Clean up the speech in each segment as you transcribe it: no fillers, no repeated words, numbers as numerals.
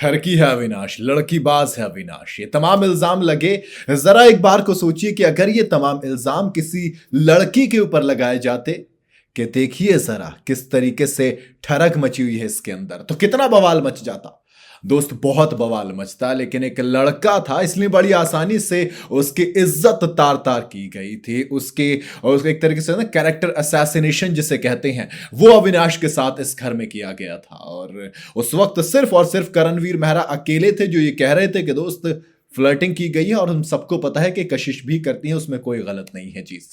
ठरकी है अविनाश, लड़कीबाज है अविनाश, ये तमाम इल्जाम लगे। जरा एक बार को सोचिए कि अगर ये तमाम इल्जाम किसी लड़की के ऊपर लगाए जाते, कि देखिए जरा किस तरीके से ठरक मची हुई है इसके अंदर, तो कितना बवाल मच जाता। दोस्त बहुत बवाल मचता, लेकिन एक लड़का था इसलिए बड़ी आसानी से उसकी इज्जत तार तार की गई थी। उसके एक तरीके से ना कैरेक्टर असैसिनेशन जिसे कहते हैं, वो अविनाश के साथ इस घर में किया गया था। और उस वक्त सिर्फ और सिर्फ करणवीर मेहरा अकेले थे जो ये कह रहे थे कि दोस्त फ्लर्टिंग की गई है, और हम सबको पता है कि कशिश भी करती है, उसमें कोई गलत नहीं है चीज।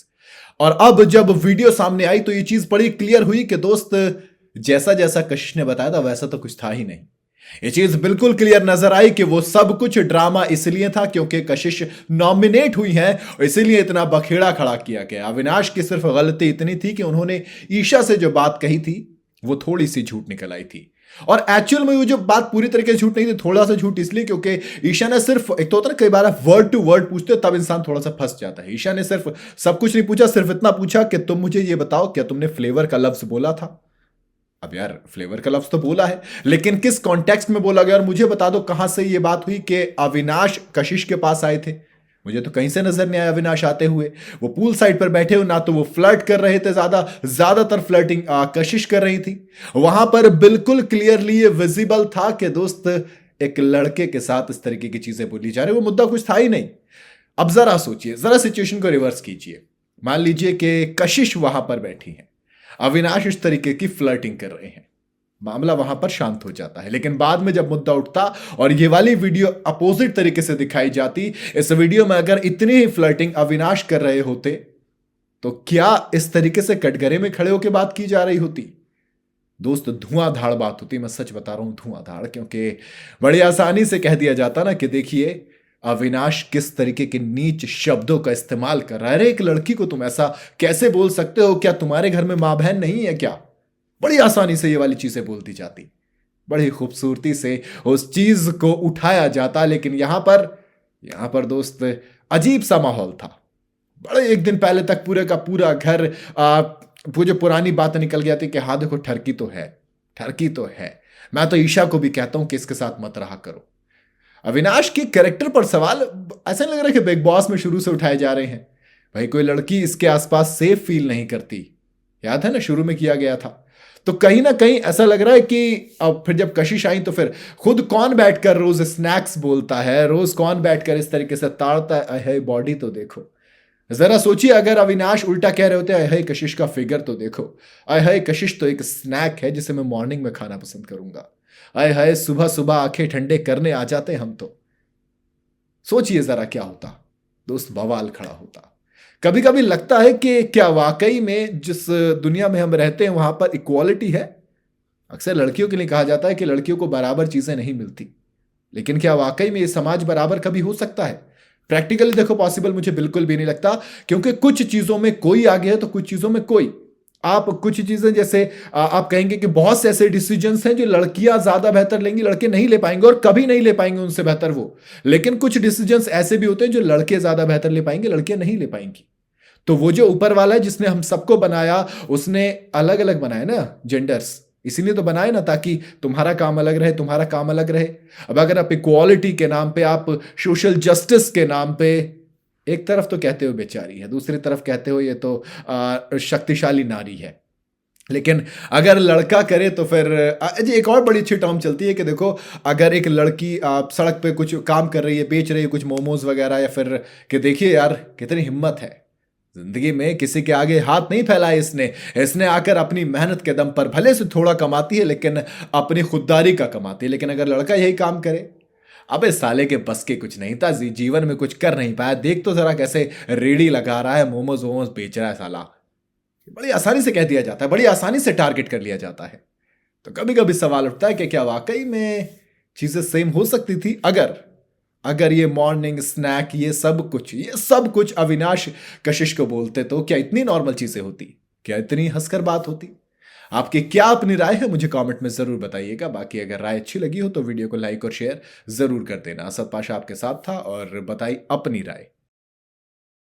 और अब जब वीडियो सामने आई तो ये चीज बड़ी क्लियर हुई कि दोस्त जैसा जैसा कशिश ने बताया था वैसा तो कुछ था ही नहीं। ये चीज बिल्कुल क्लियर नजर आई कि वो सब कुछ ड्रामा इसलिए था क्योंकि कशिश नॉमिनेट हुई है, इसीलिए इतना बखेड़ा खड़ा किया गया। अविनाश की सिर्फ गलती इतनी थी कि उन्होंने ईशा से जो बात कही थी वो थोड़ी सी झूठ निकल आई थी। और एक्चुअल में वो जो बात पूरी तरीके से झूठ नहीं थी, थोड़ा सा झूठ इसलिए क्योंकि ईशा ने सिर्फ, एक तो होता है कई बार आप वर्ड टू वर्ड पूछते हो तब इंसान थोड़ा सा फंस जाता है। ईशा ने सिर्फ सब कुछ नहीं पूछा, सिर्फ इतना पूछा कि तुम मुझे ये बताओ क्या तुमने फ्लेवर का लफ्ज बोला था। अब यार फ्लेवर का लफ्ज तो बोला है, लेकिन किस कॉन्टेक्स्ट में बोला गया, और मुझे बता दो कहां से ये बात हुई कि अविनाश कशिश के पास आए थे। मुझे तो कहीं से नजर नहीं आया अविनाश आते हुए। वो पूल साइड पर बैठे हो ना, तो वो फ्लर्ट कर रहे थे, ज्यादातर फ्लर्टिंग कशिश कर रही थी। वहां पर बिल्कुल क्लियरली ये विजिबल था कि दोस्त एक लड़के के साथ इस तरीके की चीजें बोली जा रही, वो मुद्दा कुछ था ही नहीं। अब जरा सोचिए, जरा सिचुएशन को रिवर्स कीजिए। मान लीजिए कि कशिश वहां पर बैठी है, अविनाश इस तरीके की फ्लर्टिंग कर रहे हैं, मामला वहां पर शांत हो जाता है। लेकिन बाद में जब मुद्दा उठता और ये वाली वीडियो अपोजिट तरीके से दिखाई जाती, इस वीडियो में अगर इतनी ही फ्लर्टिंग अविनाश कर रहे होते तो क्या इस तरीके से कटघरे में खड़े होकर बात की जा रही होती? दोस्त धुआंधार बात होती, मैं सच बता रहा हूं धुआंधार, क्योंकि बड़ी आसानी से कह दिया जाता ना कि देखिए अविनाश किस तरीके के नीच शब्दों का इस्तेमाल कर रहा है। अरे एक लड़की को तुम ऐसा कैसे बोल सकते हो? क्या तुम्हारे घर में मां बहन नहीं है क्या? बड़ी आसानी से ये वाली चीजें बोलती जाती, बड़ी खूबसूरती से उस चीज को उठाया जाता। लेकिन यहां पर दोस्त अजीब सा माहौल था। बड़े एक दिन पहले तक पूरे का पूरा घर वो जो पुरानी बात निकल गया थी कि हाँ देखो ठरकी तो है, ठरकी तो है। मैं तो ईशा को भी कहता हूं कि इसके साथ मत रहा करो। अविनाश के कैरेक्टर पर सवाल ऐसा नहीं लग रहा कि बिग बॉस में शुरू से उठाए जा रहे हैं। भाई कोई लड़की इसके आसपास सेफ फील नहीं करती, याद है ना शुरू में किया गया था। तो कहीं ना कहीं ऐसा लग रहा है कि अब फिर जब कशिश आई तो फिर खुद कौन बैठकर रोज स्नैक्स बोलता है, रोज कौन बैठकर इस तरीके से ताड़ता है बॉडी तो देखो। जरा सोचिए अगर अविनाश उल्टा कह रहे होते अय कशिश का फिगर तो देखो, अय कशिश तो एक स्नैक है जिसे मैं मॉर्निंग में खाना पसंद करूंगा, अय हाय सुबह सुबह आंखें ठंडे करने आ जाते हम तो। सोचिए जरा क्या होता दोस्त, बवाल खड़ा होता। कभी कभी लगता है कि क्या वाकई में जिस दुनिया में हम रहते हैं वहां पर इक्वालिटी है? अक्सर लड़कियों के लिए कहा जाता है कि लड़कियों को बराबर चीजें नहीं मिलती, लेकिन क्या वाकई में ये समाज बराबर कभी हो सकता है? प्रैक्टिकली देखो पॉसिबल मुझे बिल्कुल भी नहीं लगता, क्योंकि कुछ चीजों में कोई आगे है तो कुछ चीजों में कोई। आप कुछ चीजें जैसे आप कहेंगे कि बहुत से ऐसे डिसीजंस हैं जो लड़कियां ज्यादा बेहतर लेंगी, लड़के नहीं ले पाएंगे और कभी नहीं ले पाएंगे उनसे बेहतर वो। लेकिन कुछ डिसीजंस ऐसे भी होते हैं जो लड़के ज्यादा बेहतर ले पाएंगे, लड़कियां नहीं ले पाएंगी। तो वो जो ऊपर वाला है जिसने हम सबको बनाया, उसने अलग अलग बनाया ना जेंडर्स, इसीलिए तो बनाए ना ताकि तुम्हारा काम अलग रहे, तुम्हारा काम अलग रहे। अब अगर आप इक्वालिटी के नाम पे, आप सोशल जस्टिस के नाम पे एक तरफ तो कहते हो बेचारी है, दूसरी तरफ कहते हो ये तो शक्तिशाली नारी है। लेकिन अगर लड़का करे तो फिर जी एक और बड़ी अच्छी टर्म चलती है कि देखो अगर एक लड़की सड़क पे कुछ काम कर रही है, बेच रही है कुछ मोमोज वगैरह, या फिर कि देखिए यार कितनी हिम्मत है, जिंदगी में किसी के आगे हाथ नहीं फैलाए इसने आकर अपनी मेहनत के दम पर भले से थोड़ा कमाती है लेकिन अपनी खुददारी का कमाती है। लेकिन अगर लड़का यही काम करे, अबे साले के बस के कुछ नहीं था, जीवन में कुछ कर नहीं पाया, देख तो जरा कैसे रेडी लगा रहा है, मोमोज वोमोज बेच रहा है साला। बड़ी आसानी से कह दिया जाता है, बड़ी आसानी से टारगेट कर लिया जाता है। तो कभी कभी सवाल उठता है कि क्या वाकई में चीजें सेम हो सकती थी अगर ये मॉर्निंग स्नैक ये सब कुछ अविनाश कशिश को बोलते तो क्या इतनी नॉर्मल चीजें होती? क्या इतनी हंसकर बात होती? आपकी क्या अपनी राय है मुझे कमेंट में जरूर बताइएगा। बाकी अगर राय अच्छी लगी हो तो वीडियो को लाइक और शेयर जरूर कर देना। असद पाशा आपके साथ था और बताई अपनी राय।